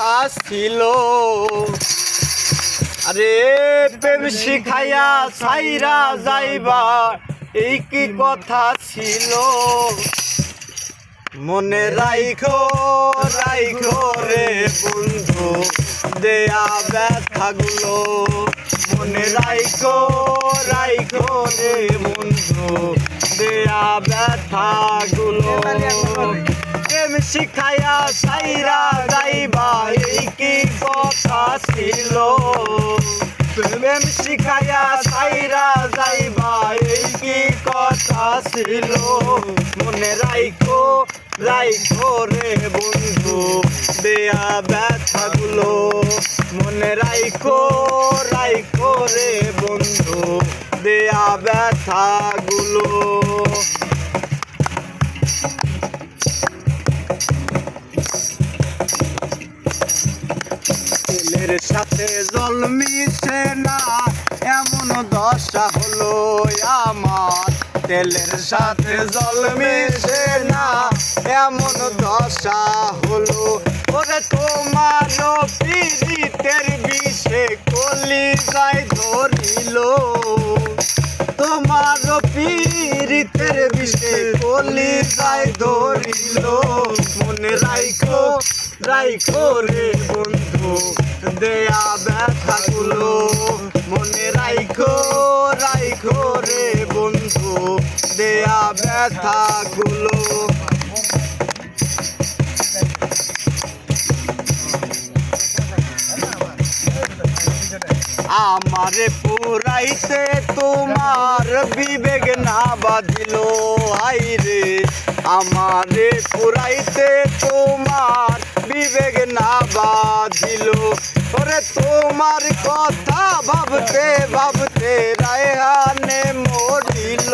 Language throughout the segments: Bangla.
কথা ছিল। আরে প্রেম শিখাইয়া সাইরা যাইবা এই কি কথা ছিল। মনে রাইখো রাইখো রে বন্ধু দেয়া ব্যথাগুলো। মনে রাইখো রাইখো রে বন্ধু দেয়া ব্যথাগুলো। প্রেম শিখাইয়া সাইরা যাইবা এই কি কথা ছিল। প্রেম শিখাইয়া সাইরা যাইবা এই কি কথা ছিল। মনে রাইখো রাইখো রে বন্ধু দেয়া ব্যথাগুলো। মনে রাইখো রাইখো রে বন্ধু দেয়া ব্যথাগুলো। তেলের সাথে জল মিশে না এমন দশা হলো আমার। তেলের সাথে জল মিশে না এমন দশা হলো। ওরে তোমার পীড়িতের বিষে কলিজায় ধরিল। তোমার পীড়িতের বিষে কলিজায় ধরিল। মনে রাইখো রাইখো রে বন্ধু দেয়া ব্যথাগুলো। মনে রাইখো রাইখো রে বন্ধু দেয়া ব্যথাগুলো। আমারে পুরাইতে তোমার বিবেক না বাঁধিল। আইরে আমারে পুরাইতে তোমার বিবেক না বাঁধিল। ওরে তোমার কথা ভাবতে ভাবতে রায়হানে মরিল।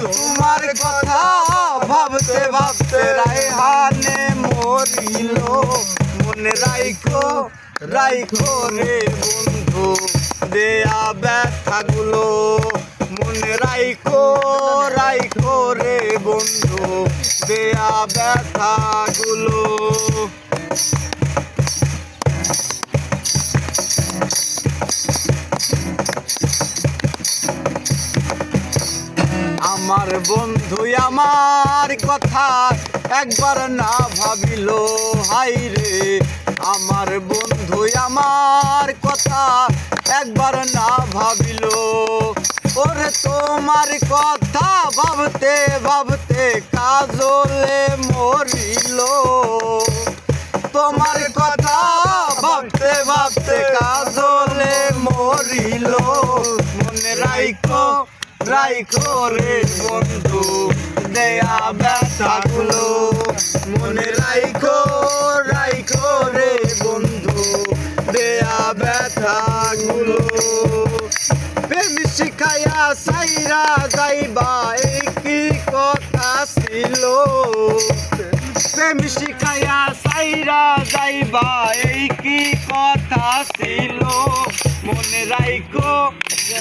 তোমার কথা ভাবতে ভাবতে রায়হানে মরিল। মনে রাইখো রাইখো রে বন্ধু দেয়া ব্যথাগুলো। মনে রাইখো রাইখো রে বন্ধু দেয়া ব্যথাগুলো। আমার বন্ধু আমার কথা একবার না ভাবিল। হাইরে আমার বন্ধু আমার কথা একবার না ভাবিল। ওরে তোমার কথা ভাবতে ভাবতে কাজলে মরিল। তোমার কথা ভাবতে ভাবতে কাজলে মরিল। মনে রাইখো রাইখো রে বন্ধু দেয়া ব্যথাগুলো। মনে রাইখো রাইখো রে বন্ধু দেয়া ব্যথাগুলো। প্রেম শিখাইয়া সাইরা যাইবা এই কি কথা ছিল। প্রেম শিখাইয়া সাইরা যাইবা এই কি কথা ছিল। মনে রাইখো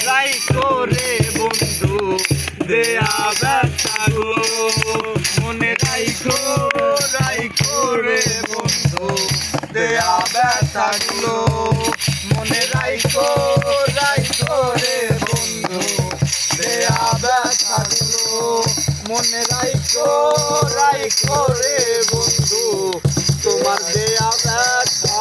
রাইখো রে বন্ধু দেয়া ব্যথাগুলো। মনে রাইখো রাইখো রে বন্ধু দেয়া ব্যথাগুলো। মনে রাইখো রাইখো রে বন্ধু দেয়া ব্যথাগুলো। মনে রাইখো রাইখো রে বন্ধু তোমার দেয়া ব্যথা।